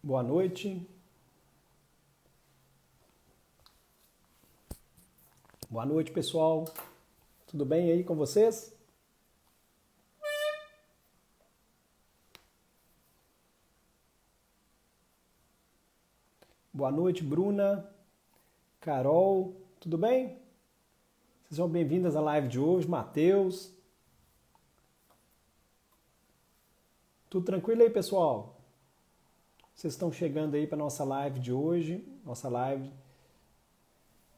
Boa noite. Boa noite, pessoal. Tudo bem aí com vocês? Boa noite, Bruna, Carol. Tudo bem? Sejam bem-vindas à live de hoje, Matheus. Tudo tranquilo aí, pessoal? Vocês estão chegando aí para nossa live de hoje, nossa live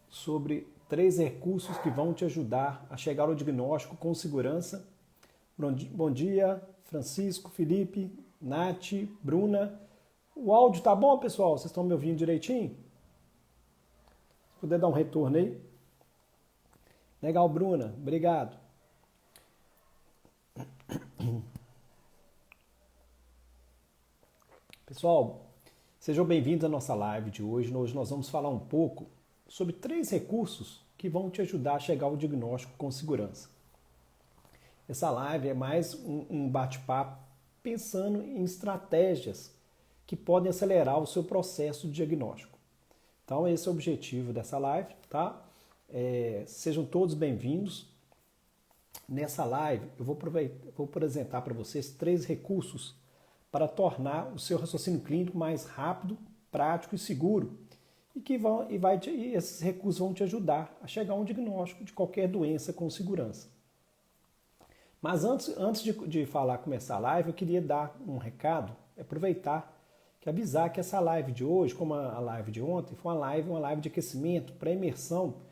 sobre 3 recursos que vão te ajudar a chegar ao diagnóstico com segurança. Bom dia, Francisco, Felipe, Nath, Bruna. O áudio tá bom, pessoal? Vocês estão me ouvindo direitinho? Se puder dar um retorno aí. Legal, Bruna. Obrigado. Pessoal, sejam bem-vindos à nossa live de hoje. Hoje nós vamos falar um pouco sobre 3 recursos que vão te ajudar a chegar ao diagnóstico com segurança. Essa live é mais um bate-papo pensando em estratégias que podem acelerar o seu processo de diagnóstico. Então, esse é o objetivo dessa live, tá? Sejam todos bem-vindos. Nessa live, eu vou apresentar para vocês 3 recursos para tornar o seu raciocínio clínico mais rápido, prático e seguro. E esses recursos vão te ajudar a chegar a um diagnóstico de qualquer doença com segurança. Mas antes de começar a live, eu queria dar um recado, avisar que essa live de hoje, como a live de ontem, foi uma live de aquecimento para imersão,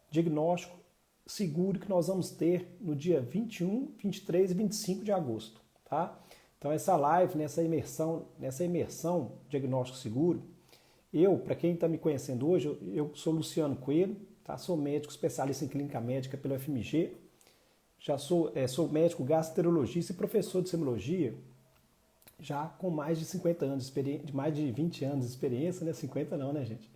diagnóstico seguro que nós vamos ter no dia 21, 23 e 25 de agosto. Tá? Então essa live, nessa imersão diagnóstico seguro, para quem está me conhecendo hoje, eu sou Luciano Coelho, tá? Sou médico especialista em clínica médica pelo FMG, já sou médico gastroenterologista e professor de semiologia, já com mais de 50 anos de experiência, mais de 20 anos de experiência, né? 50 não, né, gente?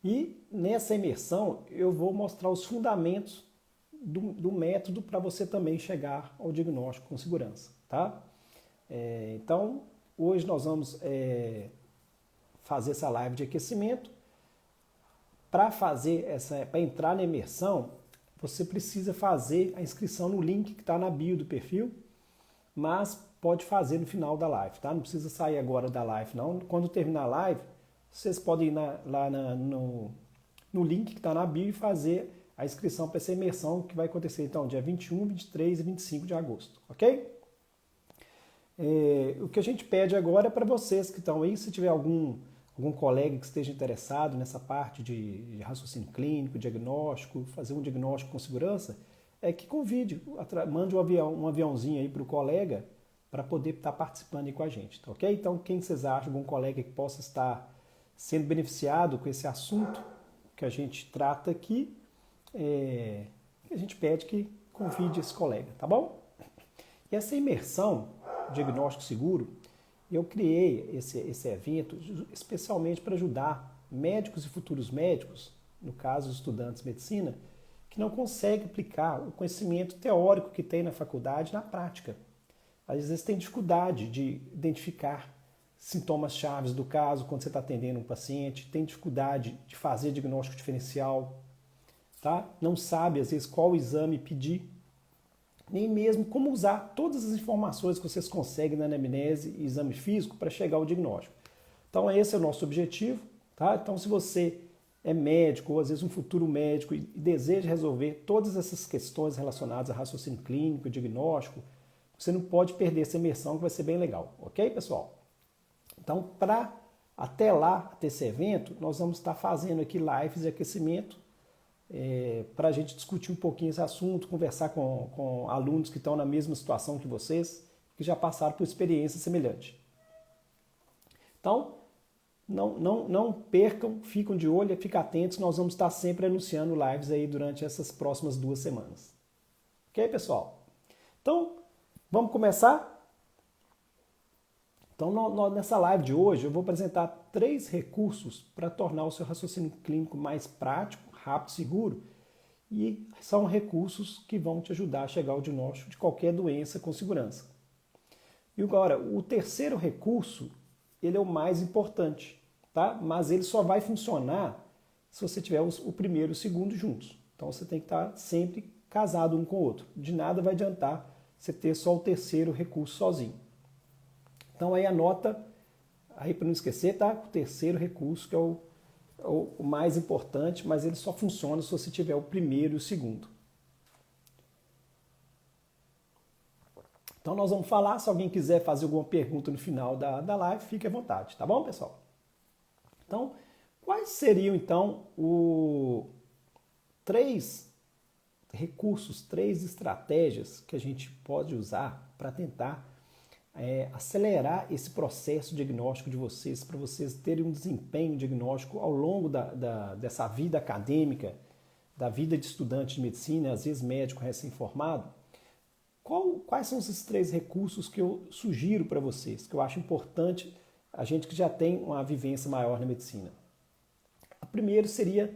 E nessa imersão eu vou mostrar os fundamentos do método para você também chegar ao diagnóstico com segurança, tá? Então, hoje nós vamos fazer essa live de aquecimento. Para entrar na imersão, você precisa fazer a inscrição no link que está na bio do perfil, mas pode fazer no final da live, tá? Não precisa sair agora da live, não. Quando terminar a live, vocês podem ir no link que está na bio e fazer a inscrição para essa imersão que vai acontecer, então, dia 21, 23 e 25 de agosto, ok? O que a gente pede agora é para vocês que estão aí, se tiver algum colega que esteja interessado nessa parte de raciocínio clínico, diagnóstico, fazer um diagnóstico com segurança, que convide, mande um aviãozinho aí para o colega para poder estar participando aí com a gente, tá ok? Então, quem vocês acham, algum colega que possa estar sendo beneficiado com esse assunto que a gente trata aqui, a gente pede que convide esse colega, tá bom? E essa imersão diagnóstico seguro, eu criei esse evento especialmente para ajudar médicos e futuros médicos, no caso os estudantes de medicina, que não conseguem aplicar o conhecimento teórico que tem na faculdade na prática. Às vezes tem dificuldade de identificar sintomas chaves do caso quando você está atendendo um paciente, tem dificuldade de fazer diagnóstico diferencial, tá? Não sabe às vezes qual exame pedir, nem mesmo como usar todas as informações que vocês conseguem na anamnese e exame físico para chegar ao diagnóstico. Então esse é o nosso objetivo, tá? Então se você é médico ou às vezes um futuro médico e deseja resolver todas essas questões relacionadas a raciocínio clínico, diagnóstico, você não pode perder essa imersão que vai ser bem legal, ok, pessoal? Então, até esse evento, nós vamos estar fazendo aqui lives de aquecimento para a gente discutir um pouquinho esse assunto, conversar com alunos que estão na mesma situação que vocês, que já passaram por experiência semelhante. Então, não percam, fiquem de olho, fiquem atentos, nós vamos estar sempre anunciando lives aí durante essas próximas 2 semanas. Ok, pessoal? Então, vamos começar? Então, nessa live de hoje, eu vou apresentar 3 recursos para tornar o seu raciocínio clínico mais prático, rápido e seguro. E são recursos que vão te ajudar a chegar ao diagnóstico de qualquer doença com segurança. E agora, o terceiro recurso, ele é o mais importante, tá? Mas ele só vai funcionar se você tiver o primeiro e o segundo juntos. Então você tem que estar sempre casado um com o outro. De nada vai adiantar você ter só o terceiro recurso sozinho. Então aí anota, aí para não esquecer, tá? O terceiro recurso que é o mais importante, mas ele só funciona se você tiver o primeiro e o segundo. Então nós vamos falar, se alguém quiser fazer alguma pergunta no final da live, fique à vontade, tá bom, pessoal? Então, quais seriam então os 3 recursos, 3 estratégias que a gente pode usar para tentar acelerar esse processo diagnóstico de vocês, para vocês terem um desempenho diagnóstico ao longo dessa vida acadêmica, da vida de estudante de medicina, às vezes médico recém-formado? Quais são esses 3 recursos que eu sugiro para vocês, que eu acho importante a gente que já tem uma vivência maior na medicina? O primeiro seria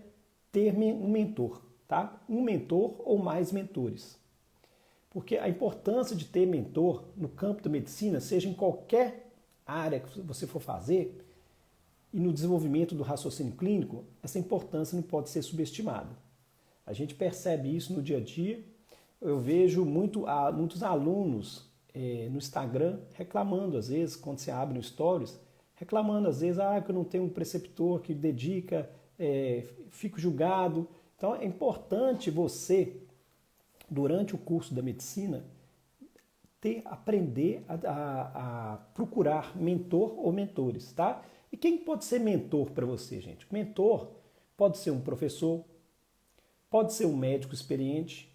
ter um mentor, tá? Um mentor ou mais mentores. Porque a importância de ter mentor no campo da medicina, seja em qualquer área que você for fazer, e no desenvolvimento do raciocínio clínico, essa importância não pode ser subestimada. A gente percebe isso no dia a dia. Eu vejo muitos alunos no Instagram reclamando, às vezes, quando você abre no Stories, reclamando, às vezes, que eu não tenho um preceptor que dedica, fico julgado. Então, é importante você, durante o curso da medicina, aprender a procurar mentor ou mentores, tá? E quem pode ser mentor para você, gente? Mentor pode ser um professor, pode ser um médico experiente,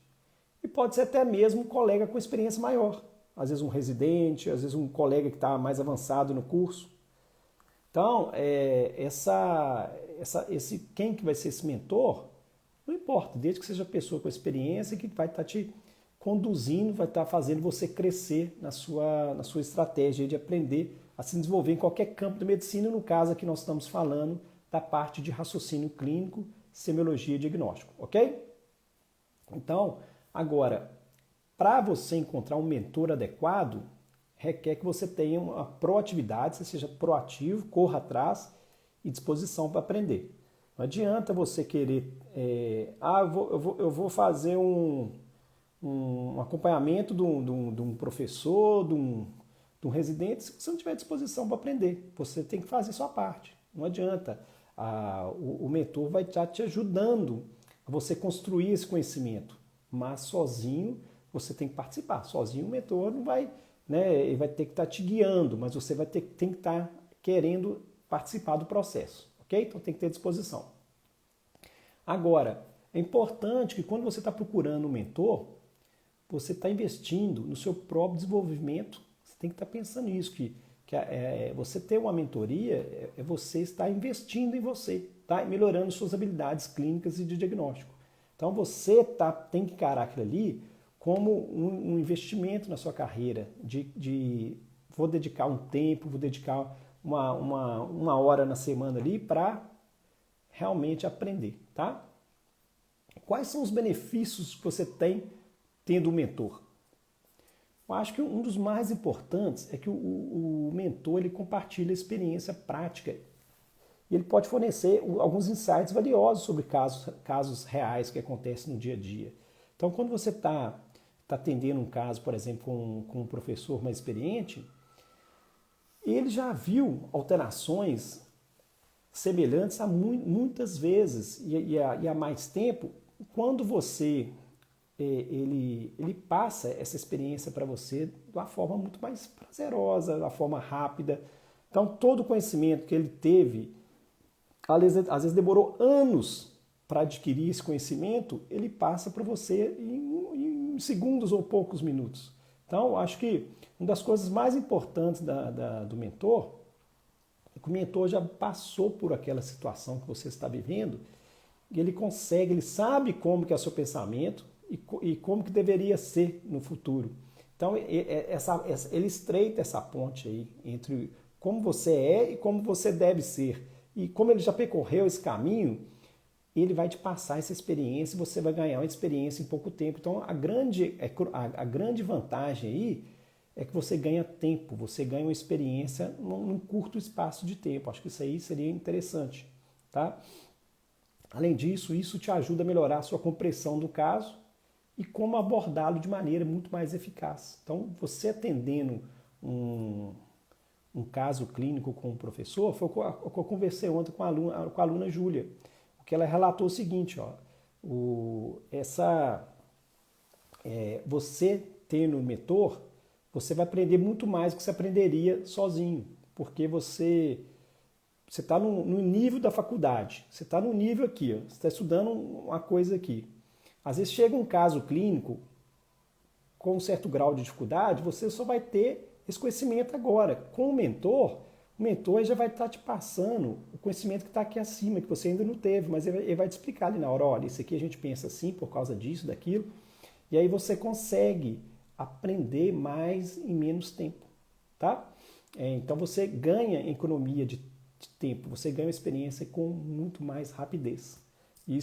e pode ser até mesmo um colega com experiência maior. Às vezes um residente, às vezes um colega que está mais avançado no curso. Então, quem que vai ser esse mentor, não importa, desde que seja a pessoa com experiência que vai estar te conduzindo, vai estar fazendo você crescer na sua estratégia de aprender a se desenvolver em qualquer campo da medicina. No caso aqui nós estamos falando da parte de raciocínio clínico, semiologia e diagnóstico, ok? Então, agora, para você encontrar um mentor adequado, requer que você tenha uma proatividade, você seja proativo, corra atrás e disposição para aprender. Não adianta você querer, eu vou fazer um acompanhamento de um professor, de um residente, se você não tiver disposição para aprender. Você tem que fazer a sua parte. Não adianta. O mentor vai estar te ajudando a você construir esse conhecimento. Mas sozinho você tem que participar. Sozinho o mentor não vai, né? Ele vai ter que estar te guiando, mas você tem que estar querendo participar do processo, ok? Então tem que ter disposição. Agora, é importante que quando você está procurando um mentor, você está investindo no seu próprio desenvolvimento. Você tem que estar pensando nisso, que você ter uma mentoria é você estar investindo em você, tá? Melhorando suas habilidades clínicas e de diagnóstico. Então você tem que encarar aquilo ali como um investimento na sua carreira, vou dedicar um tempo, vou dedicar uma hora na semana ali para realmente aprender, tá? Quais são os benefícios que você tem tendo um mentor? Eu acho que um dos mais importantes é que o mentor ele compartilha experiência prática. E ele pode fornecer alguns insights valiosos sobre casos reais que acontecem no dia a dia. Então, quando você está atendendo um caso, por exemplo, com um professor mais experiente, ele já viu alterações semelhantes muitas vezes e há mais tempo. Quando você ele passa essa experiência para você de uma forma muito mais prazerosa, de uma forma rápida. Então, todo o conhecimento que ele teve, às vezes demorou anos para adquirir esse conhecimento, ele passa para você em segundos ou poucos minutos. Então, acho que uma das coisas mais importantes do mentor é que o mentor já passou por aquela situação que você está vivendo e ele sabe como que é o seu pensamento e como que deveria ser no futuro. Então, ele estreita essa ponte aí entre como você é e como você deve ser. E como ele já percorreu esse caminho, ele vai te passar essa experiência e você vai ganhar uma experiência em pouco tempo. Então, a grande vantagem aí é que você ganha tempo, você ganha uma experiência num curto espaço de tempo. Acho que isso aí seria interessante, tá? Além disso, isso te ajuda a melhorar a sua compreensão do caso e como abordá-lo de maneira muito mais eficaz. Então, você atendendo um caso clínico com o professor, foi o que eu conversei ontem com a aluna Júlia, que ela relatou o seguinte, ó, você tendo um mentor, você vai aprender muito mais do que você aprenderia sozinho, porque você está no nível da faculdade, você está no nível aqui, ó, você está estudando uma coisa aqui. Às vezes chega um caso clínico com um certo grau de dificuldade, você só vai ter esse conhecimento agora. Com o mentor já vai estar te passando o conhecimento que está aqui acima, que você ainda não teve, mas ele vai te explicar ali na hora, olha, isso aqui a gente pensa assim por causa disso, daquilo, e aí você consegue aprender mais em menos tempo, tá? Então você ganha economia de tempo, você ganha experiência com muito mais rapidez. E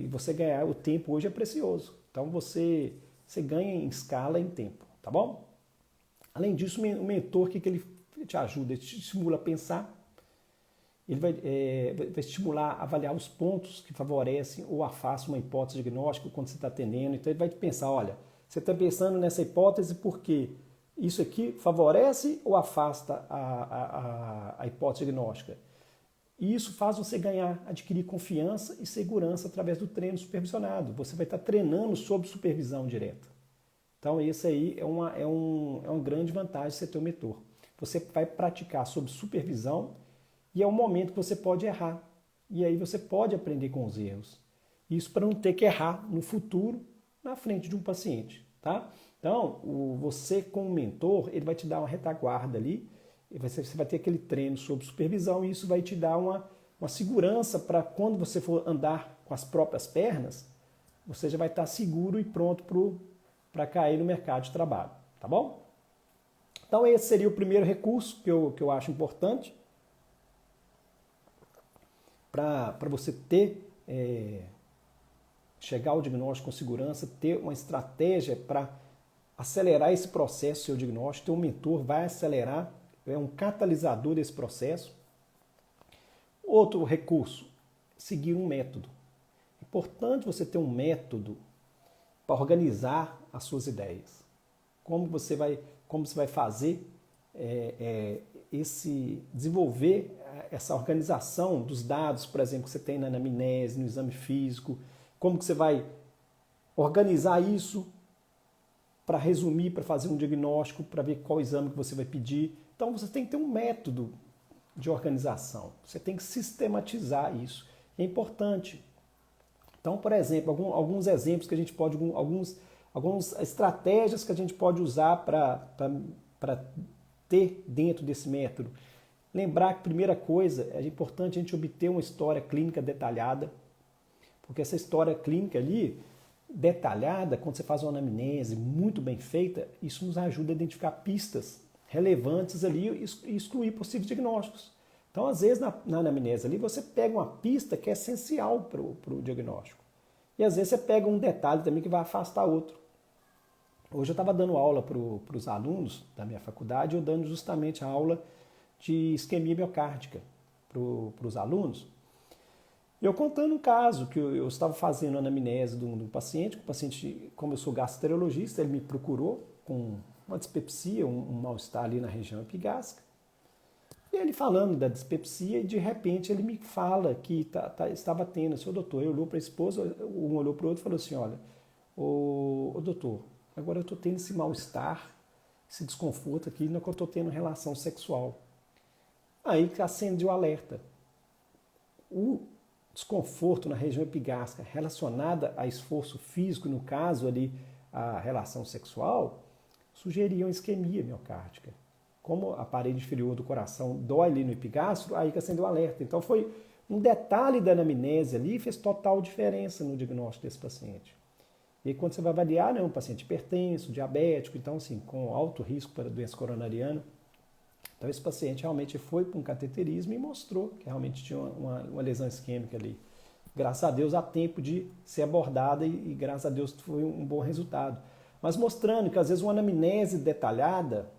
você ganhar o tempo hoje é precioso. Então você ganha em escala em tempo, tá bom? Além disso, o mentor, o que ele te ajuda? Ele te estimula a pensar, ele vai estimular a avaliar os pontos que favorecem ou afastam uma hipótese diagnóstica quando você está atendendo. Então ele vai te pensar, olha, você está pensando nessa hipótese porque isso aqui favorece ou afasta a hipótese diagnóstica? E isso faz você adquirir confiança e segurança através do treino supervisionado. Você vai estar treinando sob supervisão direta. Então, esse aí é uma grande vantagem de você ter um mentor. Você vai praticar sob supervisão e é um momento que você pode errar. E aí você pode aprender com os erros. Isso para não ter que errar no futuro, na frente de um paciente. Tá? Então, você com o mentor, ele vai te dar uma retaguarda ali, você vai ter aquele treino sob supervisão e isso vai te dar uma segurança para quando você for andar com as próprias pernas, você já vai estar seguro e pronto para cair no mercado de trabalho, tá bom? Então esse seria o primeiro recurso que eu acho importante para você chegar ao diagnóstico com segurança, ter uma estratégia para acelerar esse processo, seu diagnóstico, ter um mentor vai acelerar, é um catalisador desse processo. Outro recurso, seguir um método. É importante você ter um método para organizar as suas ideias. Como você vai fazer desenvolver essa organização dos dados, por exemplo, que você tem na anamnese, no exame físico, como que você vai organizar isso para resumir, para fazer um diagnóstico, para ver qual exame que você vai pedir. Então você tem que ter um método de organização, você tem que sistematizar isso. É importante. Então, por exemplo, alguns exemplos que a gente pode, algumas estratégias que a gente pode usar para ter dentro desse método. Lembrar que, primeira coisa, é importante a gente obter uma história clínica detalhada, porque essa história clínica ali, detalhada, quando você faz uma anamnese muito bem feita, isso nos ajuda a identificar pistas relevantes ali e excluir possíveis diagnósticos. Então, às vezes, na anamnese ali, você pega uma pista que é essencial para o diagnóstico. E às vezes você pega um detalhe também que vai afastar outro. Hoje eu estava dando aula para os alunos da minha faculdade, eu dando justamente a aula de isquemia miocárdica para os alunos. Eu contando um caso que eu estava fazendo a anamnese de um paciente, que o paciente, como eu sou gastroenterologista, ele me procurou com uma dispepsia, um mal-estar ali na região epigástrica. E ele falando da dispepsia, e de repente ele me fala que estava tendo, seu doutor, ele olhou para a esposa, um olhou para o outro e falou assim, olha, ô doutor, agora eu estou tendo esse mal-estar, esse desconforto aqui, não é que eu estou tendo relação sexual. Aí que acende o alerta. O desconforto na região epigástrica relacionada a esforço físico, no caso ali a relação sexual, sugeria uma isquemia miocárdica. Como a parede inferior do coração dói ali no epigastro, aí que acendeu o alerta. Então foi um detalhe da anamnese ali, fez total diferença no diagnóstico desse paciente. E aí, quando você vai avaliar, um paciente hipertenso, diabético, então assim, com alto risco para doença coronariana, então esse paciente realmente foi para um cateterismo e mostrou que realmente tinha uma lesão isquêmica ali. Graças a Deus há tempo de ser abordada e graças a Deus foi um bom resultado. Mas mostrando que às vezes uma anamnese detalhada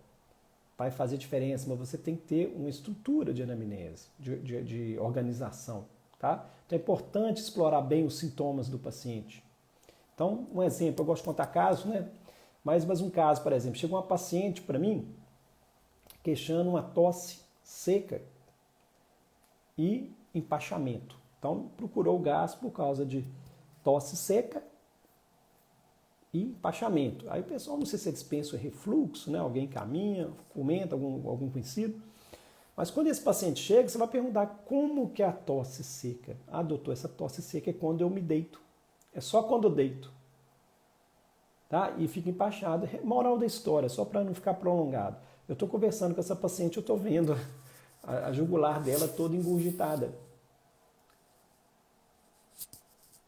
vai fazer diferença, mas você tem que ter uma estrutura de anamnese, de organização. Tá? Então é importante explorar bem os sintomas do paciente. Então, um exemplo, eu gosto de contar casos, né? Mais um caso, por exemplo, chegou uma paciente para mim queixando uma tosse seca e empachamento. Então, procurou o gás por causa de tosse seca e empachamento. Aí o pessoal, não sei se eles pensam em refluxo, né? Alguém caminha, comenta, algum conhecido. Mas quando esse paciente chega, você vai perguntar como que é a tosse seca. Ah, doutor, essa tosse seca é quando eu me deito. É só quando eu deito. Tá? E fica empachado. Moral da história, só para não ficar prolongado. Eu estou conversando com essa paciente, eu estou vendo a jugular dela toda engurgitada.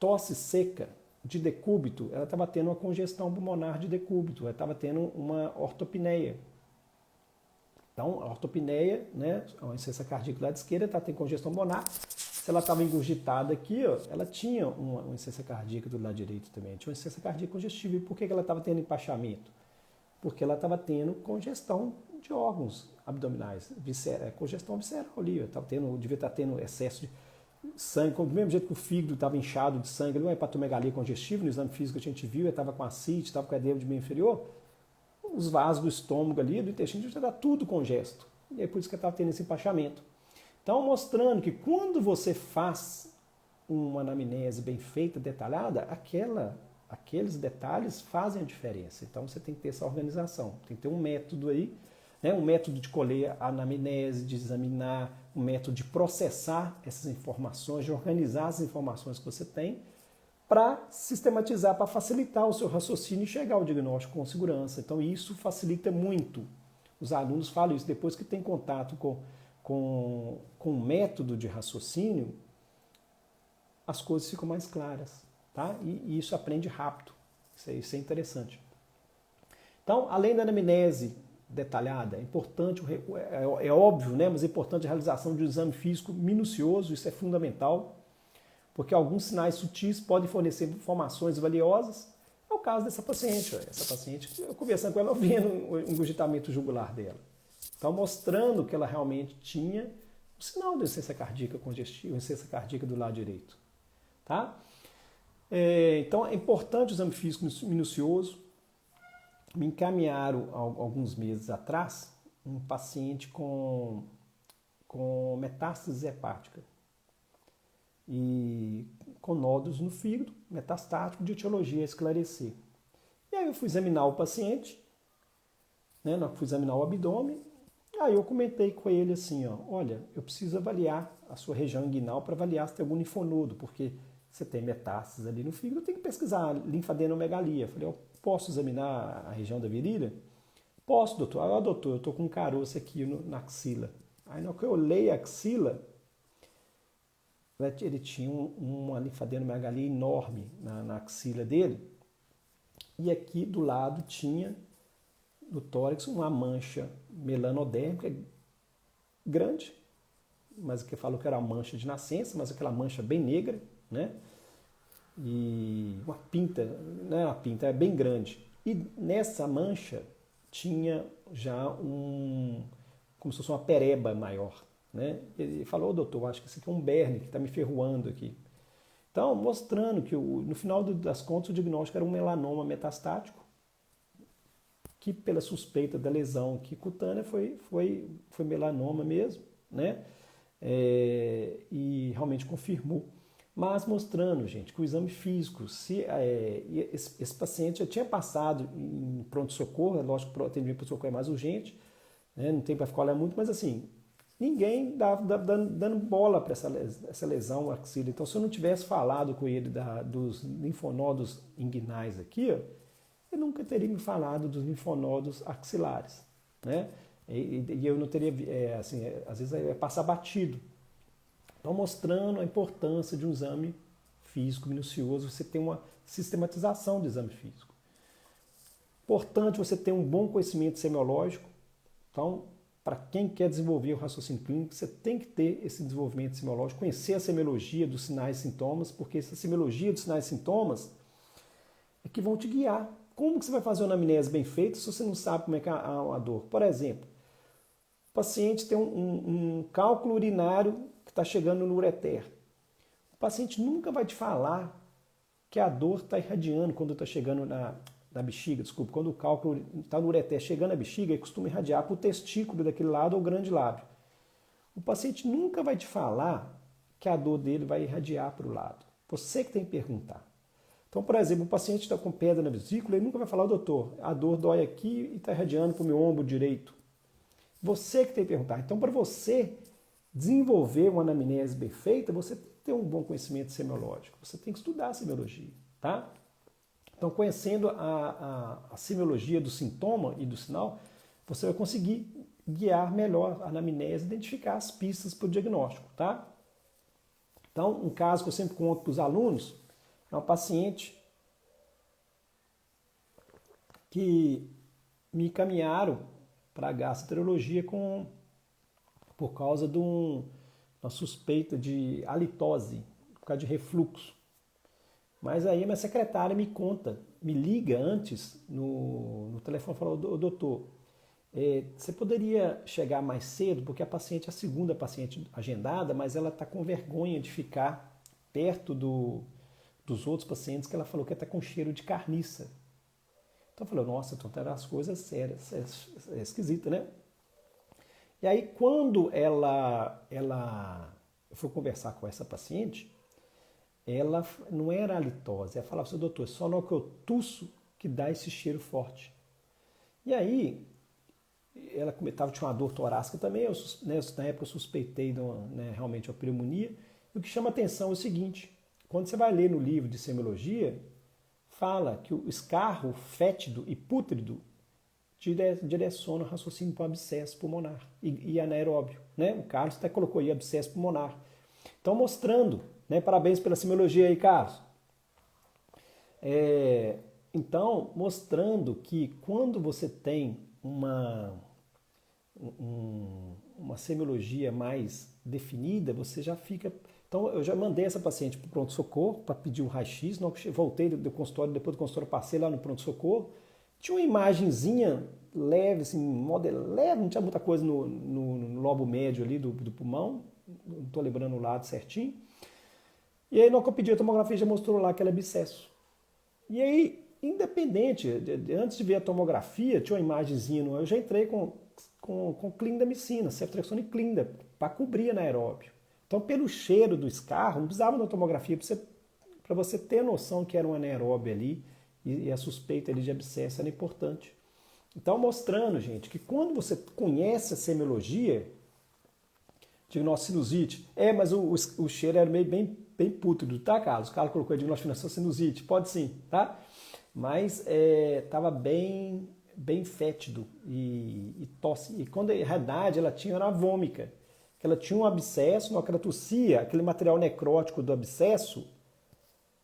Tosse seca de decúbito, ela estava tendo uma congestão pulmonar de decúbito, ela estava tendo uma ortopneia. Então, a ortopneia, né, a insuficiência cardíaca do lado esquerdo, está tendo congestão pulmonar. Se ela estava engurgitada aqui, ó, ela tinha uma insuficiência cardíaca do lado direito também, tinha uma insuficiência cardíaca congestiva. E por que ela estava tendo empachamento? Porque ela estava tendo congestão de órgãos abdominais, congestão visceral ali, devia estar tendo excesso de sangue, do mesmo jeito que o fígado estava inchado de sangue, uma hepatomegalia congestiva, no exame físico que a gente viu, ele estava com ascite, estava com edema de membro inferior, os vasos do estômago ali, do intestino, já está tudo congesto. E é por isso que estava tendo esse empachamento. Então, mostrando que quando você faz uma anamnese bem feita, detalhada, aqueles detalhes fazem a diferença. Então, você tem que ter essa organização, tem que ter um método aí, né? Um método de colher a anamnese, de examinar, um método de processar essas informações, de organizar as informações que você tem, para sistematizar, para facilitar o seu raciocínio e chegar ao diagnóstico com segurança. Então, isso facilita muito. Os alunos falam isso, depois que tem contato com o método de raciocínio, as coisas ficam mais claras, tá? E isso aprende rápido. Isso é interessante. Então, além da anamnese detalhada, é importante, é óbvio, né? Mas é importante a realização de um exame físico minucioso, isso é fundamental, porque alguns sinais sutis podem fornecer informações valiosas. É o caso dessa paciente. Essa paciente, eu conversando com ela, eu vendo um engurgitamento jugular dela. Então, mostrando que ela realmente tinha o sinal de insuficiência cardíaca congestiva, insuficiência cardíaca do lado direito. Tá? Então, é importante o exame físico minucioso. Me encaminharam, alguns meses atrás, um paciente com metástase hepática e com nódulos no fígado, metastático, de etiologia a esclarecer. E aí eu fui examinar o paciente, né, fui examinar o abdômen, aí eu comentei com ele assim, ó, olha, eu preciso avaliar a sua região inguinal para avaliar se tem algum linfonodo, porque você tem metástases ali no fígado, tem que pesquisar linfadenomegalia. Eu falei, eu posso examinar a região da virilha? Posso, doutor. Ah, doutor, eu estou com um caroço aqui na axila. Aí, na hora que eu olhei a axila, ele tinha uma linfadenomegalia enorme na axila dele. E aqui do lado tinha, no tórax, uma mancha melanodérmica grande, mas que falou que era uma mancha de nascença, mas aquela mancha bem negra, né? E uma pinta, não é uma pinta, é bem grande. E nessa mancha tinha já como se fosse uma pereba maior, né? Ele falou, doutor, acho que isso aqui é um berne que está me ferroando aqui. Então, mostrando que no final das contas o diagnóstico era um melanoma metastático, que pela suspeita da lesão aqui cutânea foi melanoma mesmo, né? E realmente confirmou. Mas mostrando, gente, que o exame físico, esse paciente já tinha passado em pronto-socorro, lógico que o atendimento pronto-socorro é mais urgente, né, não tem para ficar olhando muito, mas assim, ninguém dando bola para essa lesão axila. Então, se eu não tivesse falado com ele dos linfonodos inguinais aqui, ó, ele nunca teria me falado dos linfonodos axilares, né? E eu não teria, às vezes é passar batido. Então, mostrando a importância de um exame físico minucioso, você tem uma sistematização do exame físico. Importante você ter um bom conhecimento semiológico. Então, para quem quer desenvolver o raciocínio clínico, você tem que ter esse desenvolvimento semiológico, conhecer a semiologia dos sinais e sintomas, porque essa semiologia dos sinais e sintomas é que vão te guiar como que você vai fazer uma anamnese bem feita se você não sabe como é que é a dor? Por exemplo, o paciente tem um cálculo urinário que está chegando no ureter. O paciente nunca vai te falar que a dor está irradiando quando está chegando na bexiga, desculpa, quando o cálculo está no ureter chegando na bexiga, ele costuma irradiar para o testículo daquele lado ou grande lábio. O paciente nunca vai te falar que a dor dele vai irradiar para o lado. Você que tem que perguntar. Então, por exemplo, o paciente está com pedra na vesícula, ele nunca vai falar, doutor, a dor dói aqui e está irradiando para o meu ombro direito. Você que tem que perguntar. Então, para você desenvolver uma anamnese bem feita, você tem que ter um bom conhecimento semiológico. Você tem que estudar a semiologia, tá? Então, conhecendo a semiologia do sintoma e do sinal, você vai conseguir guiar melhor a anamnese, identificar as pistas para o diagnóstico, tá? Então, um caso que eu sempre conto para os alunos é um paciente que me encaminharam para a gastroenterologia por causa de uma suspeita de halitose, por causa de refluxo. Mas aí a minha secretária me liga antes no telefone e fala, doutor, você poderia chegar mais cedo, porque a paciente é a segunda paciente agendada, mas ela está com vergonha de ficar perto dos outros pacientes, que ela falou que está com cheiro de carniça. Então eu falei, nossa, então eram as coisas sérias, é esquisito, né? E aí quando eu fui conversar com essa paciente, ela não era halitose, ela falava assim, doutor, só no que eu tuço que dá esse cheiro forte. E aí, ela tinha uma dor torácica também, na época eu suspeitei realmente uma pneumonia, e o que chama atenção é o seguinte, quando você vai ler no livro de semiologia, fala que o escarro fétido e pútrido direciona o raciocínio para o abscesso pulmonar e anaeróbio. Né? O Carlos até colocou aí abscesso pulmonar. Então, mostrando, né? Parabéns pela semiologia aí, Carlos. Então, mostrando que quando você tem uma semiologia mais definida, você já fica... Então, eu já mandei essa paciente para o pronto-socorro para pedir um raio-x. Voltei do consultório, depois do consultório passei lá no pronto-socorro. Tinha uma imagenzinha leve, assim, leve, não tinha muita coisa no lobo médio ali do pulmão. Não estou lembrando o lado certinho. E aí, na hora que eu pedi a tomografia, já mostrou lá que era abscesso. E aí, independente, antes de ver a tomografia, tinha uma imagenzinha, eu já entrei com clindamicina, ceftriaxona e clinda, para cobrir anaeróbio. Então, pelo cheiro do escarro, não precisava da tomografia para você ter noção que era um anaeróbio ali e a suspeita ali de abscesso era importante. Então, mostrando, gente, que quando você conhece a semiologia, diagnóstico sinusite, mas o cheiro era meio bem pútrido, tá, Carlos? O Carlos colocou a diagnóstico de sinusite, pode sim, tá? Mas estava bem fétido e tosse. E quando, na realidade, ela tinha era vômica. Que ela tinha um abscesso, na hora que ela tossia, aquele material necrótico do abscesso,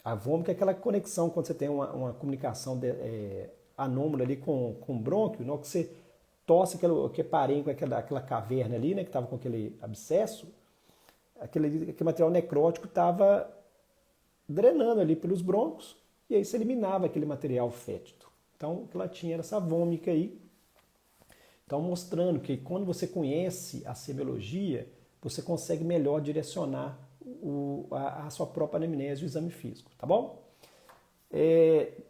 a vômica é aquela conexão, quando você tem uma comunicação anômala ali com o brônquio, na hora que você tosse, que é parente com aquela caverna ali, né, que estava com aquele abscesso, aquele material necrótico estava drenando ali pelos brônquios, e aí você eliminava aquele material fétido. Então, o que ela tinha era essa vômica aí. Então, mostrando que quando você conhece a semiologia, você consegue melhor direcionar a sua própria anamnese e o exame físico, tá bom?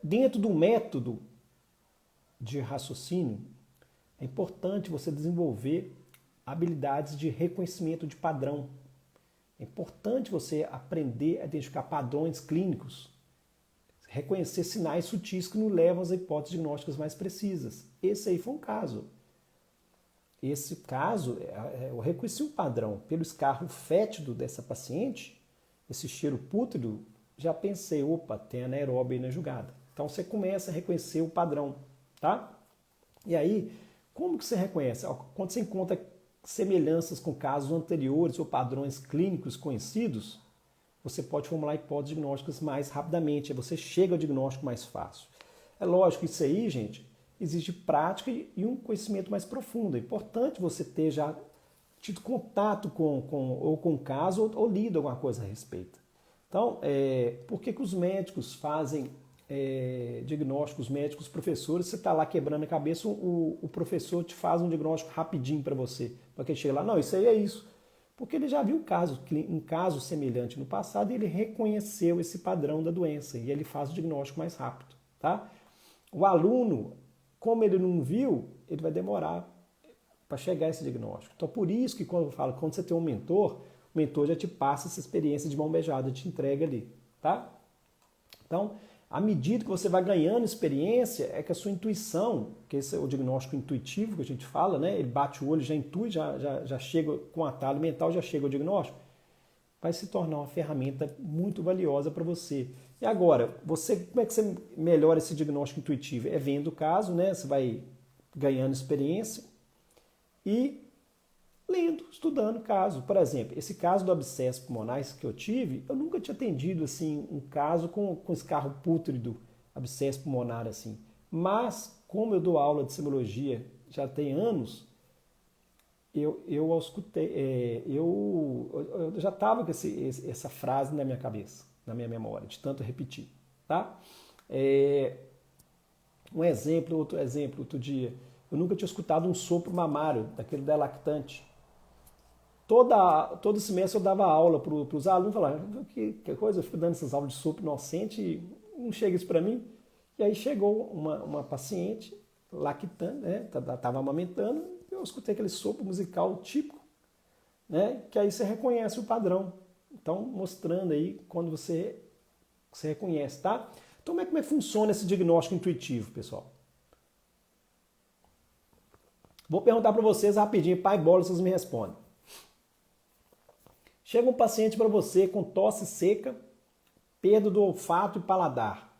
Dentro do método de raciocínio, é importante você desenvolver habilidades de reconhecimento de padrão. É importante você aprender a identificar padrões clínicos, reconhecer sinais sutis que nos levam às hipóteses diagnósticas mais precisas. Esse aí foi um caso. Esse caso, eu reconheci um padrão. Pelo escarro fétido dessa paciente, esse cheiro pútrido, já pensei, opa, tem anaeróbio aí na jogada. Então você começa a reconhecer o padrão, tá? E aí, como que você reconhece? Quando você encontra semelhanças com casos anteriores ou padrões clínicos conhecidos, você pode formular hipóteses diagnósticas mais rapidamente, aí você chega ao diagnóstico mais fácil. É lógico, isso aí, gente, exige prática e um conhecimento mais profundo. É importante você ter já tido contato com o caso ou lido alguma coisa a respeito. Então, por que os médicos fazem diagnósticos médicos, professores, você está lá quebrando a cabeça, o professor te faz um diagnóstico rapidinho para você, para que chegue lá, não, isso aí é isso. Porque ele já viu um caso semelhante no passado e ele reconheceu esse padrão da doença e ele faz o diagnóstico mais rápido. Tá? O aluno, como ele não viu, ele vai demorar para chegar a esse diagnóstico. Então, por isso que quando eu falo, quando você tem um mentor, o mentor já te passa essa experiência de mão beijada, te entrega ali. Tá? Então, à medida que você vai ganhando experiência, é que a sua intuição, que esse é o diagnóstico intuitivo que a gente fala, né? Ele bate o olho, já intui, já chega com atalho mental, já chega ao diagnóstico, vai se tornar uma ferramenta muito valiosa para você. E agora, como é que você melhora esse diagnóstico intuitivo? É vendo o caso, né? Você vai ganhando experiência e lendo, estudando o caso. Por exemplo, esse caso do abscesso pulmonar que eu tive, eu nunca tinha atendido assim, um caso com escarro pútrido, abscesso pulmonar assim. Mas, como eu dou aula de semiologia já tem anos, eu escutei, eu já estava com essa frase na minha cabeça, na minha memória, de tanto repetir. Tá? Outro exemplo, outro dia, eu nunca tinha escutado um sopro mamário, daquele da lactante. Todo semestre eu dava aula para os alunos, falava, que coisa, eu fico dando essas aulas de sopro inocente e não chega isso para mim. E aí chegou uma paciente lactando, né, estava amamentando, eu escutei aquele sopro musical típico, né, que aí você reconhece o padrão. Então, mostrando aí quando você reconhece, tá? Então, como é que funciona esse diagnóstico intuitivo, pessoal? Vou perguntar para vocês rapidinho, pai bola, vocês me respondem. Chega um paciente para você com tosse seca, perda do olfato e paladar.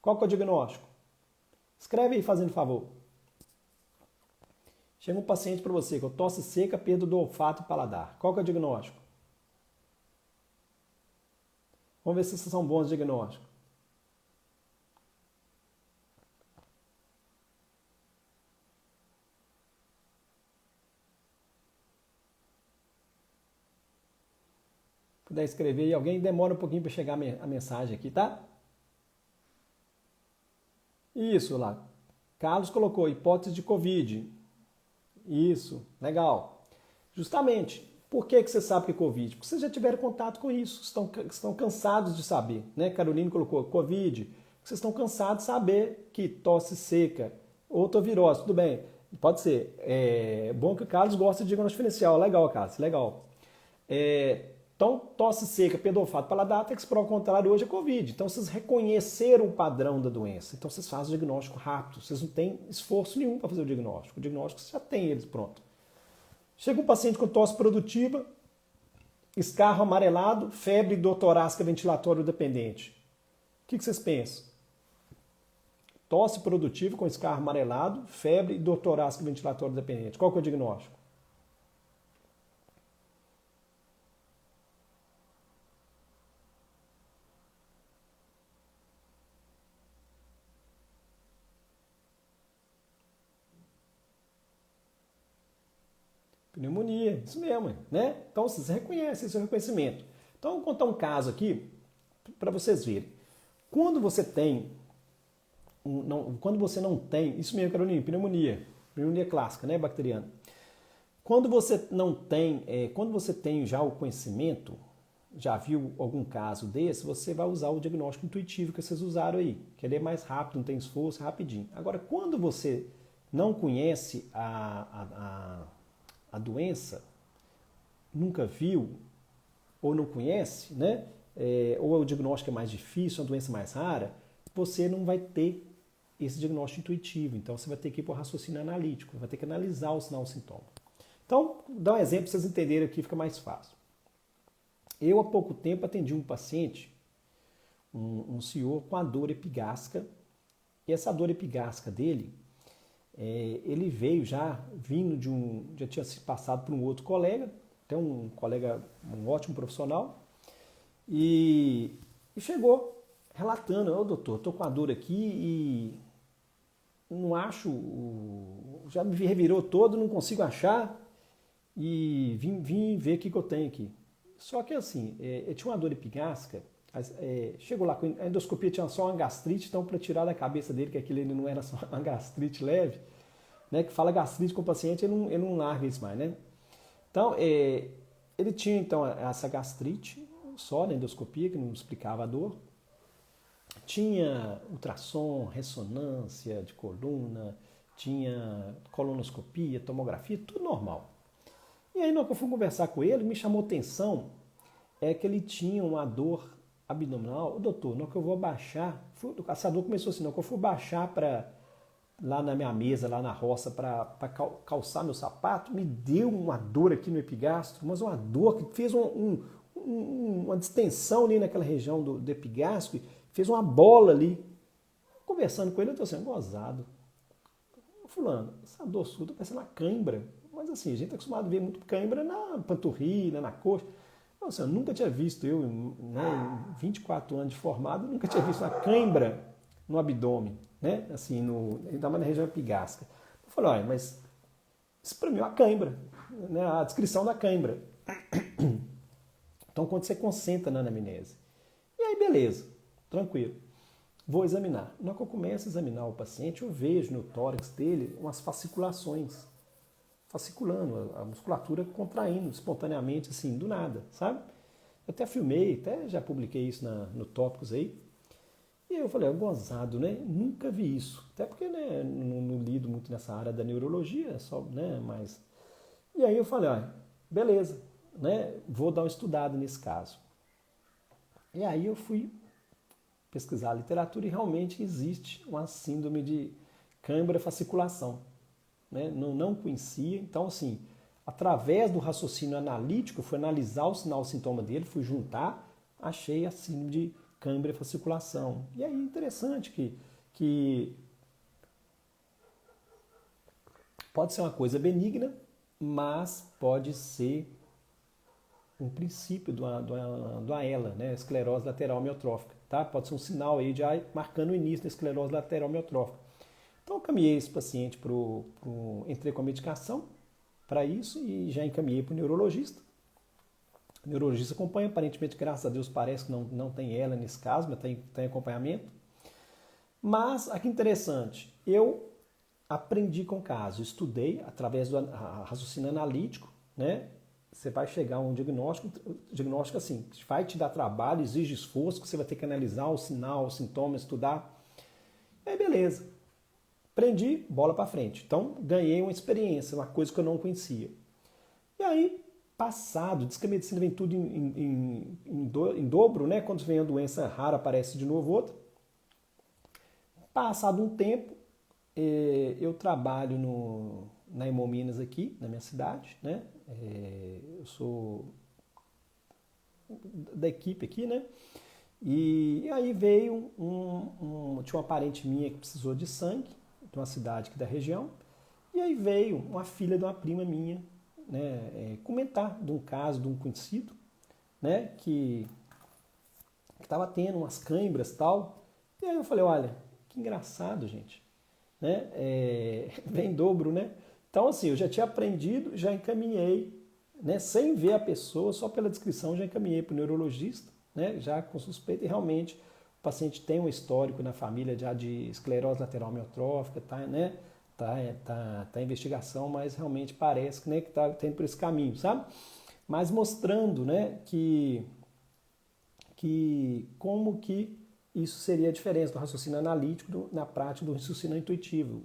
Qual que é o diagnóstico? Escreve aí, fazendo favor. Chega um paciente para você com tosse seca, perda do olfato e paladar. Qual que é o diagnóstico? Vamos ver se esses são bons diagnósticos. Puder escrever aí, alguém demora um pouquinho para chegar a mensagem aqui, tá? Isso lá. Carlos colocou hipótese de Covid. Isso, legal. Justamente, por que você sabe que é Covid? Porque vocês já tiveram contato com isso, estão cansados de saber, né? Carolina colocou Covid, vocês estão cansados de saber que tosse seca, otovirose, tudo bem, pode ser. É bom que o Carlos gosta de diagnóstico diferencial, legal, Carlos, legal. Então, tosse seca, perda do olfato, paladar, tem que se provar o contrário hoje é Covid. Então, vocês reconheceram o padrão da doença. Então, vocês fazem o diagnóstico rápido. Vocês não têm esforço nenhum para fazer o diagnóstico. O diagnóstico você já tem eles pronto. Chega um paciente com tosse produtiva, escarro amarelado, febre e dor torácica ventilatório dependente. O que vocês pensam? Tosse produtiva com escarro amarelado, febre e dor torácica ventilatório dependente. Qual que é o diagnóstico? Pneumonia, isso mesmo, né? Então vocês reconhecem esse reconhecimento. Então eu vou contar um caso aqui para vocês verem. Quando você não tem, isso mesmo, Carolina, pneumonia clássica, né, bacteriana. Quando você não tem, quando você tem já o conhecimento, já viu algum caso desse, você vai usar o diagnóstico intuitivo que vocês usaram aí, que ele é mais rápido, não tem esforço, é rapidinho. Agora, quando você não conhece a doença, nunca viu ou não conhece, né? Ou o diagnóstico é mais difícil, uma doença mais rara, você não vai ter esse diagnóstico intuitivo. Então você vai ter que ir para o raciocínio analítico, vai ter que analisar o sinal e o sintoma. Então, dá um exemplo para vocês entenderem aqui, fica mais fácil. Eu, há pouco tempo, atendi um paciente, um senhor com a dor epigástrica, e essa dor epigástrica dele, ele veio já já tinha se passado por um outro colega, até um colega, um ótimo profissional, e chegou relatando, doutor, estou com a dor aqui e não acho, já me revirou todo, não consigo achar, e vim ver o que eu tenho aqui. Só que assim, eu tinha uma dor epigástrica Chegou lá, a endoscopia tinha só uma gastrite, então para tirar da cabeça dele que aquilo não era só uma gastrite leve, né, que fala gastrite com o paciente, ele não larga isso mais, né? Então, ele tinha então essa gastrite só na endoscopia, que não explicava a dor. Tinha ultrassom, ressonância de coluna, tinha colonoscopia, tomografia, tudo normal. E aí, na hora que eu fui conversar com ele, me chamou atenção que ele tinha uma dor abdominal. Doutor, na hora que eu vou abaixar, essa dor começou assim, na hora que eu fui baixar lá na minha mesa, lá na roça, para calçar meu sapato, me deu uma dor aqui no epigastro, mas uma dor que fez uma distensão ali naquela região do epigastro, fez uma bola ali. Conversando com ele, eu estou sendo gozado. Fulano, essa dor sua, parece uma cãibra. Mas assim, a gente está acostumado a ver muito cãibra na panturrilha, na coxa. Nossa, eu nunca tinha visto, né, em 24 anos de formado, nunca tinha visto uma cãibra no abdômen, né? Assim, ainda mais na região epigástrica. Eu falei, olha, mas isso para mim é uma cãibra, né? A descrição da cãibra. Então, quando você concentra na anamnese. E aí, beleza, tranquilo. Vou examinar. Na hora que eu começo a examinar o paciente, eu vejo no tórax dele umas fasciculações. Fasciculando, a musculatura contraindo espontaneamente, assim, do nada, sabe? Eu até filmei, até já publiquei isso no Tópicos aí. E aí eu falei, gozado, né? Nunca vi isso. Até porque, né, não lido muito nessa área da neurologia, só, né, mas... E aí eu falei, olha, beleza, né? Vou dar uma estudada nesse caso. E aí eu fui pesquisar a literatura e realmente existe uma síndrome de cãibra fasciculação. Né? Não conhecia, então assim, através do raciocínio analítico, fui analisar o sinal, o sintoma dele, fui juntar, achei a síndrome de cãibra fasciculação. E aí interessante que pode ser uma coisa benigna, mas pode ser um princípio do AELA, né? Esclerose lateral amiotrófica. Tá? Pode ser um sinal aí marcando o início da esclerose lateral amiotrófica. Então eu caminhei esse paciente entrei com a medicação para isso e já encaminhei para o neurologista. O neurologista acompanha, aparentemente, graças a Deus, parece que não tem ela nesse caso, mas tem acompanhamento. Mas, aqui interessante, eu aprendi com o caso, estudei através do raciocínio analítico, né? Você vai chegar a um diagnóstico assim, vai te dar trabalho, exige esforço, que você vai ter que analisar o sinal, os sintomas, estudar. Aí beleza, aprendi, bola para frente. Então ganhei uma experiência, uma coisa que eu não conhecia. E aí, diz que a medicina vem tudo em dobro, né? Quando vem a doença rara, aparece de novo outra. Passado um tempo, eu trabalho na Hemominas aqui, na minha cidade, né? Eu sou da equipe aqui, né? E aí veio tinha uma parente minha que precisou de sangue, de uma cidade aqui da região, e aí veio uma filha de uma prima minha, né, comentar de um caso de um conhecido, né, que estava tendo umas câimbras e tal. E aí eu falei, olha, que engraçado, gente, né? Vem em dobro, né? Então, assim, eu já tinha aprendido, já encaminhei, né, sem ver a pessoa, só pela descrição, já encaminhei para o neurologista, né, já com suspeita, e realmente o paciente tem um histórico na família já de esclerose lateral amiotrófica, né, tá em investigação, mas realmente parece que, né, que tá indo por esse caminho, sabe? Mas mostrando, né, que como que isso seria a diferença do raciocínio analítico na prática do raciocínio intuitivo.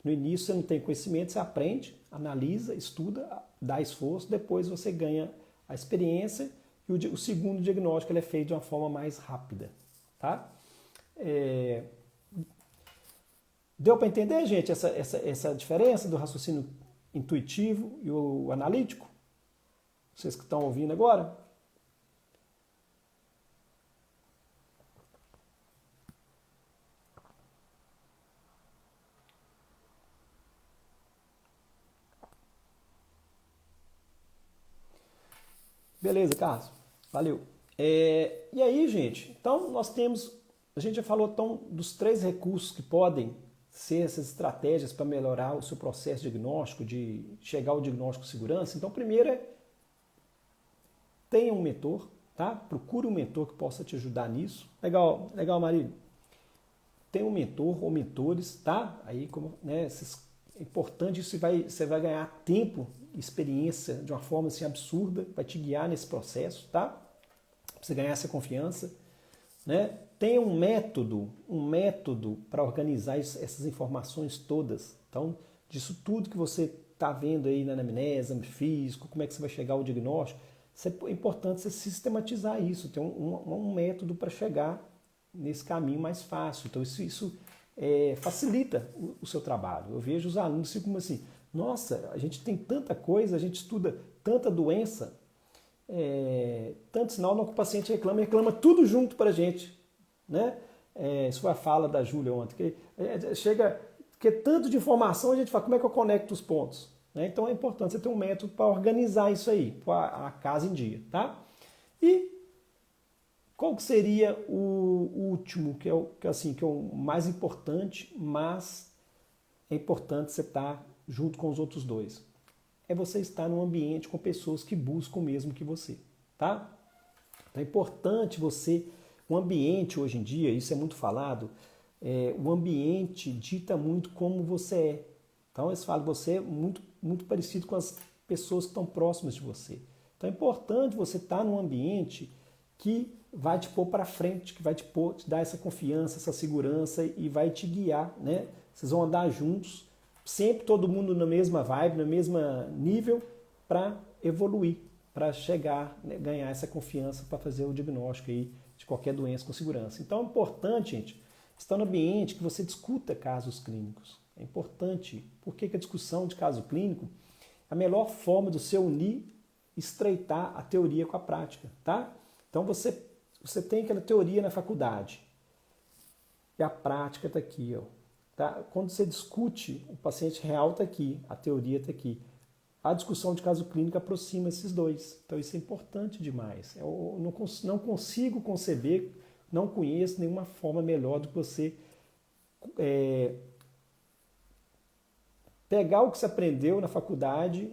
No início você não tem conhecimento, você aprende, analisa, estuda, dá esforço, depois você ganha a experiência e o segundo diagnóstico ele é feito de uma forma mais rápida. Tá? Deu para entender, gente, essa diferença do raciocínio intuitivo e o analítico? Vocês que estão ouvindo agora? Beleza, Carlos? Valeu. E aí, gente, então a gente já falou então dos 3 recursos que podem ser essas estratégias para melhorar o seu processo diagnóstico, de chegar ao diagnóstico com segurança. Então, primeiro tenha um mentor, tá? Procure um mentor que possa te ajudar nisso. Legal, legal, Marília. Tem um mentor ou mentores, tá? Aí, né, é importante, você vai ganhar tempo, experiência de uma forma assim absurda, vai te guiar nesse processo, tá? Pra você ganhar essa confiança, né? Tenha um método para organizar essas informações todas. Então, disso tudo que você está vendo aí na anamnese, exame físico, como é que você vai chegar ao diagnóstico, é importante você sistematizar isso, ter um método para chegar nesse caminho mais fácil. Então, isso facilita o seu trabalho. Eu vejo os alunos ficam assim, nossa, a gente tem tanta coisa, a gente estuda tanta doença, tanto sinal, não que o paciente reclama tudo junto para a gente. Né? Isso foi a fala da Júlia ontem. Que tanto de informação, a gente fala, como é que eu conecto os pontos? Né? Então é importante você ter um método para organizar isso aí, pôr a casa em dia. Tá? E qual que seria o último, que é o mais importante, mas é importante você estar junto com os outros dois? É você estar num ambiente com pessoas que buscam o mesmo que você. Tá? Então é importante o ambiente hoje em dia, isso é muito falado, o ambiente dita muito como você é. Então eles falam, você é muito, muito parecido com as pessoas que estão próximas de você. Então é importante você estar num ambiente que vai te pôr para frente, que vai te dar essa confiança, essa segurança e vai te guiar, né? Vocês vão andar juntos, sempre todo mundo na mesma vibe, no mesmo nível, para evoluir, para chegar, né, ganhar essa confiança para fazer o diagnóstico aí de qualquer doença com segurança. Então é importante, gente, estar no ambiente que você discuta casos clínicos. É importante, porque a discussão de caso clínico é a melhor forma de você unir, estreitar a teoria com a prática, tá? Então você tem aquela teoria na faculdade e a prática está aqui, ó. Tá? Quando você discute, o paciente real está aqui, a teoria está aqui. A discussão de caso clínico aproxima esses dois. Então isso é importante demais. Eu não consigo conceber, não conheço nenhuma forma melhor do que você pegar o que você aprendeu na faculdade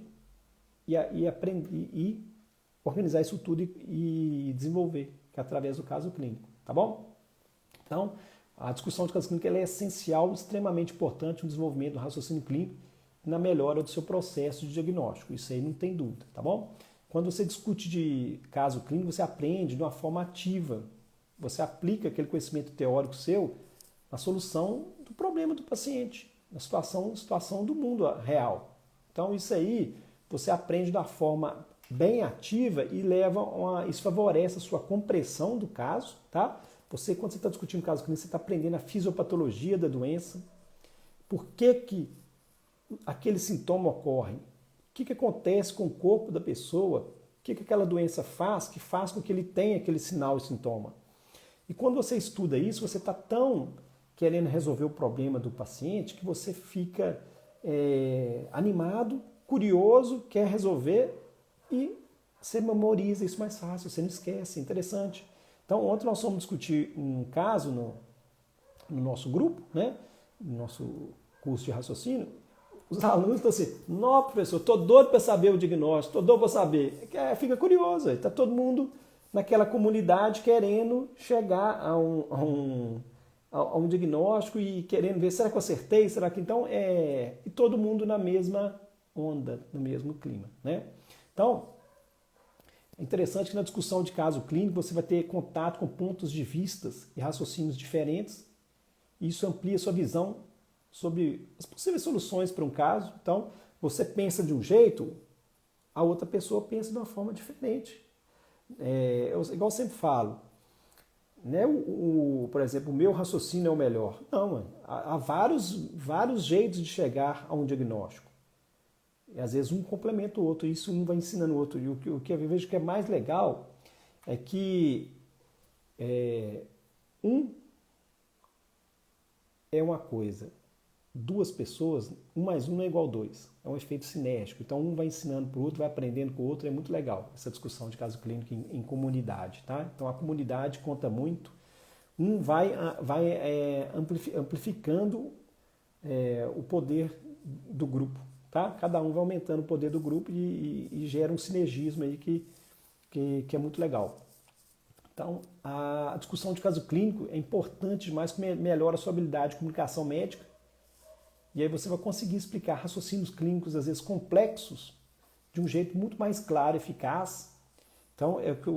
e organizar isso tudo e desenvolver, que é através do caso clínico. Tá bom? Então, a discussão de caso clínico ela é essencial, extremamente importante no desenvolvimento do raciocínio clínico e na melhora do seu processo de diagnóstico. Isso aí não tem dúvida, tá bom? Quando você discute de caso clínico, você aprende de uma forma ativa. Você aplica aquele conhecimento teórico seu na solução do problema do paciente, na situação do mundo real. Então, isso aí você aprende de uma forma bem ativa e isso favorece a sua compreensão do caso, tá? Quando você está discutindo caso clínico, você está aprendendo a fisiopatologia da doença, por que aquele sintoma ocorre, o que acontece com o corpo da pessoa, o que aquela doença faz, que faz com que ele tenha aquele sinal e sintoma. E quando você estuda isso, você está tão querendo resolver o problema do paciente que você fica animado, curioso, quer resolver e você memoriza isso mais fácil, você não esquece, é interessante. Então, ontem nós fomos discutir um caso no nosso grupo, né? No nosso curso de raciocínio. Os alunos estão assim, não, professor, estou doido para saber o diagnóstico, estou doido para saber. Fica curioso, está todo mundo naquela comunidade querendo chegar a um diagnóstico e querendo ver, será que eu acertei? Será que então e todo mundo na mesma onda, no mesmo clima, né? Então, é interessante que na discussão de caso clínico você vai ter contato com pontos de vistas e raciocínios diferentes. E isso amplia a sua visão sobre as possíveis soluções para um caso. Então, você pensa de um jeito, a outra pessoa pensa de uma forma diferente. Igual eu sempre falo, né? Por exemplo, o meu raciocínio é o melhor. Não, há vários jeitos de chegar a um diagnóstico. E às vezes um complementa o outro, e isso um vai ensinando o outro. E o que eu vejo que é mais legal é que um é uma coisa, duas pessoas, 1 mais 1 não é igual a 2. É um efeito cinético. Então um vai ensinando para o outro, vai aprendendo com o outro, é muito legal essa discussão de caso clínico em comunidade. Tá? Então a comunidade conta muito. Um vai amplificando o poder do grupo. Tá? Cada um vai aumentando o poder do grupo e gera um sinergismo aí que é muito legal. Então, a discussão de caso clínico é importante demais, que melhora a sua habilidade de comunicação médica. E aí você vai conseguir explicar raciocínios clínicos, às vezes complexos, de um jeito muito mais claro e eficaz. Então, é que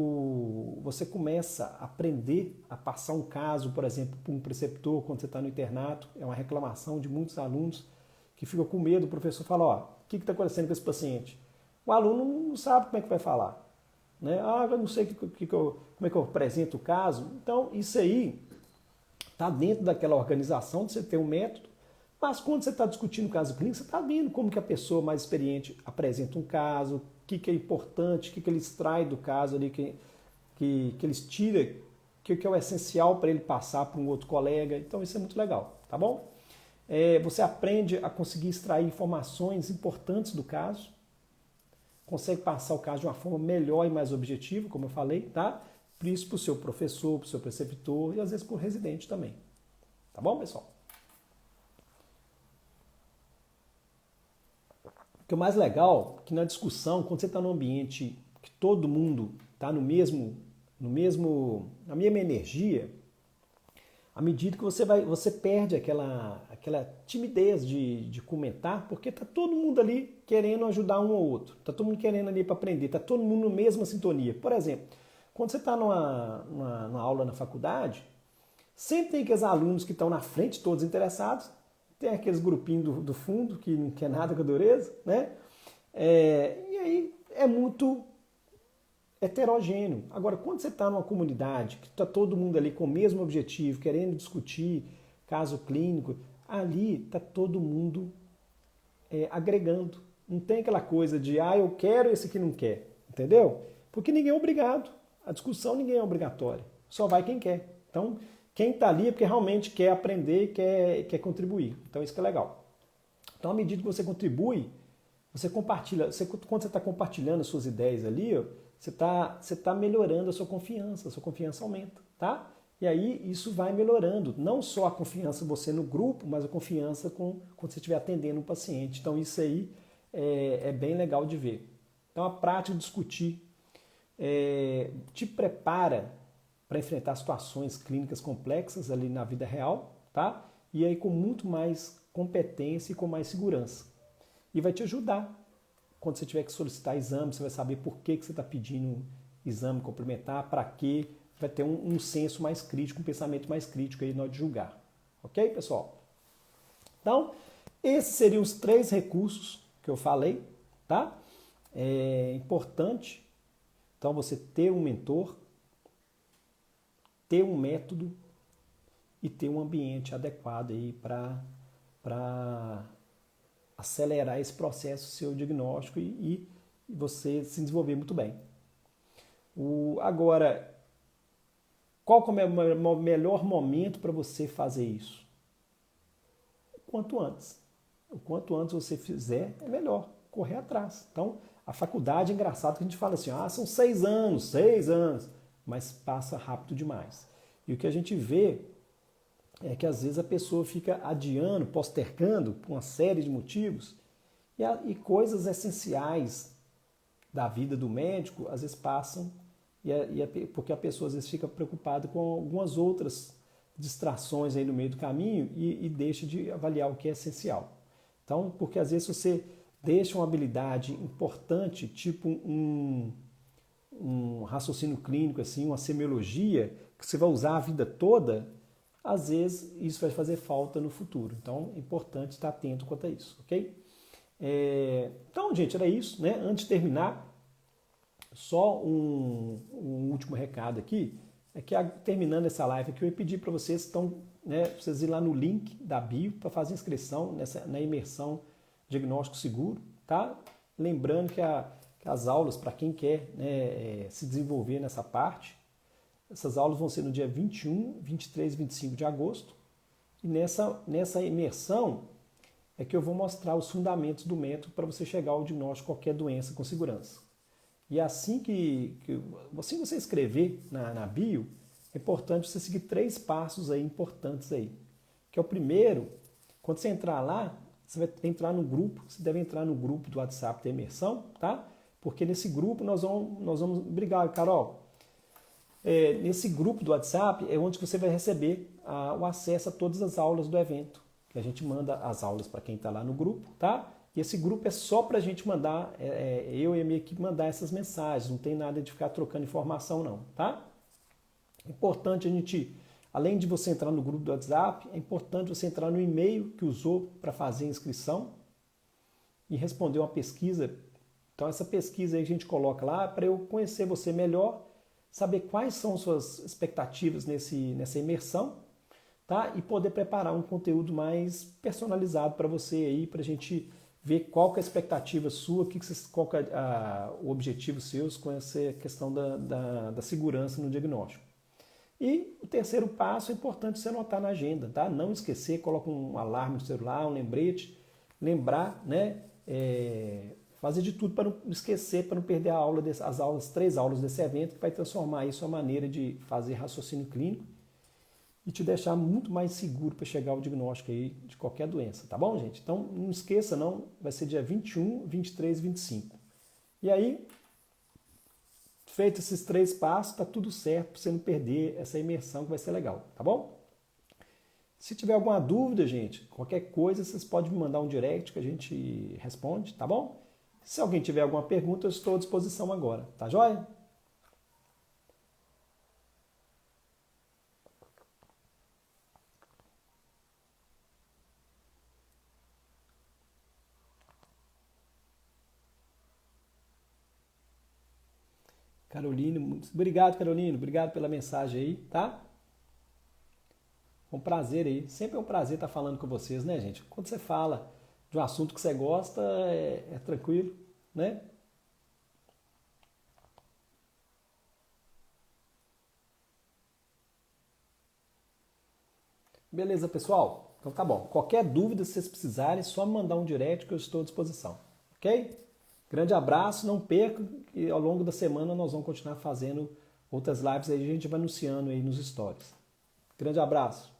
você começa a aprender a passar um caso, por exemplo, para um preceptor, quando você está no internato. É uma reclamação de muitos alunos que ficam com medo. O professor fala, ó, o que está acontecendo com esse paciente? O aluno não sabe como é que vai falar. Né? Ah, eu não sei como é que eu apresento o caso. Então, isso aí está dentro daquela organização de você ter um método, mas quando você está discutindo o caso clínico, você está vendo como que a pessoa mais experiente apresenta um caso, o que é importante, o que ele extrai do caso ali, que eles tiram, o que é o essencial para ele passar para um outro colega. Então, isso é muito legal, tá bom? Você aprende a conseguir extrair informações importantes do caso, consegue passar o caso de uma forma melhor e mais objetiva, como eu falei, tá? Por isso, para o seu professor, para o seu preceptor e às vezes para o residente também. Tá bom, pessoal? O que é mais legal é que na discussão, quando você está num ambiente que todo mundo está na mesma energia, à medida que você perde aquela timidez de comentar, porque está todo mundo ali querendo ajudar um ao outro, está todo mundo querendo ali para aprender, está todo mundo na mesma sintonia. Por exemplo, quando você está numa aula na faculdade, sempre tem aqueles alunos que estão na frente, todos interessados, tem aqueles grupinhos do fundo, que não quer nada com a dureza, né? E aí é muito heterogêneo. Agora, quando você está numa comunidade que está todo mundo ali com o mesmo objetivo, querendo discutir caso clínico, ali está todo mundo agregando. Não tem aquela coisa de, eu quero, esse aqui não quer. Entendeu? Porque ninguém é obrigado. A discussão ninguém é obrigatória. Só vai quem quer. Então, quem está ali é porque realmente quer aprender e quer contribuir. Então, isso que é legal. Então, à medida que você contribui, você compartilha. Quando você está compartilhando as suas ideias ali, você tá melhorando a sua confiança aumenta, tá? E aí isso vai melhorando, não só a confiança você no grupo, mas a confiança quando você estiver atendendo um paciente. Então isso aí é bem legal de ver. Então a prática de discutir te prepara para enfrentar situações clínicas complexas ali na vida real, tá? E aí com muito mais competência e com mais segurança. E vai te ajudar. Quando você tiver que solicitar exame, você vai saber por que você está pedindo exame complementar, para quê. Vai ter um senso mais crítico, um pensamento mais crítico aí na hora de julgar. Ok, pessoal? Então, esses seriam os 3 recursos que eu falei, tá? É importante, então, você ter um mentor, ter um método e ter um ambiente adequado aí para acelerar esse processo seu diagnóstico e você se desenvolver muito bem. Agora, qual é o melhor momento para você fazer isso? O quanto antes. O quanto antes você fizer, é melhor. Correr atrás. Então, a faculdade é engraçado que a gente fala assim, são 6 anos, mas passa rápido demais. E o que a gente vê é que às vezes a pessoa fica adiando, postergando por uma série de motivos e coisas essenciais da vida do médico às vezes passam porque a pessoa às vezes fica preocupada com algumas outras distrações aí no meio do caminho e deixa de avaliar o que é essencial. Então, porque às vezes você deixa uma habilidade importante, tipo um raciocínio clínico, assim, uma semiologia, que você vai usar a vida toda, às vezes isso vai fazer falta no futuro. Então é importante estar atento quanto a isso, ok? Então, gente, era isso, né? Antes de terminar, só um último recado aqui, é que terminando essa live aqui, eu ia pedir para vocês, vocês irem lá no link da bio para fazer inscrição na imersão Diagnóstico Seguro, tá? Lembrando que as aulas, para quem quer se desenvolver nessa parte, essas aulas vão ser no dia 21, 23 e 25 de agosto. E nessa imersão é que eu vou mostrar os fundamentos do método para você chegar ao diagnóstico de qualquer doença com segurança. E assim que você escrever na bio, é importante você seguir 3 passos aí importantes aí. Que é o primeiro, quando você entrar lá, você vai entrar no grupo, você deve entrar no grupo do WhatsApp da imersão, tá? Porque nesse grupo nós vamos brigar, Carol. Nesse grupo do WhatsApp é onde você vai receber o acesso a todas as aulas do evento, que a gente manda as aulas para quem está lá no grupo, tá? E esse grupo é só para a gente mandar, eu e a minha equipe mandar essas mensagens, não tem nada de ficar trocando informação não, tá? É importante a gente, além de você entrar no grupo do WhatsApp, é importante você entrar no e-mail que usou para fazer a inscrição e responder uma pesquisa. Então essa pesquisa aí a gente coloca lá para eu conhecer você melhor, saber quais são suas expectativas nessa imersão, tá? E poder preparar um conteúdo mais personalizado para você aí, para a gente ver qual que é a expectativa sua, qual que é o objetivo seus com essa questão da segurança no diagnóstico. E o terceiro passo é importante você anotar na agenda, tá? Não esquecer, coloca um alarme no celular, um lembrete, lembrar, né? Fazer de tudo para não esquecer, para não perder as 3 aulas desse evento, que vai transformar isso a maneira de fazer raciocínio clínico e te deixar muito mais seguro para chegar ao diagnóstico aí de qualquer doença, tá bom, gente? Então, não esqueça não, vai ser dia 21, 23 e 25. E aí, feito esses 3 passos, tá tudo certo para você não perder essa imersão que vai ser legal, tá bom? Se tiver alguma dúvida, gente, qualquer coisa, vocês podem me mandar um direct que a gente responde, tá bom? Se alguém tiver alguma pergunta, eu estou à disposição agora, tá joia? Caroline, obrigado, Caroline, obrigado pela mensagem aí, tá? Um prazer aí. Sempre é um prazer estar falando com vocês, né, gente? Quando você fala de um assunto que você gosta, é tranquilo, né? Beleza, pessoal? Então tá bom. Qualquer dúvida, se vocês precisarem, é só me mandar um direct que eu estou à disposição. Ok? Grande abraço, não perca que ao longo da semana nós vamos continuar fazendo outras lives aí, a gente vai anunciando aí nos stories. Grande abraço.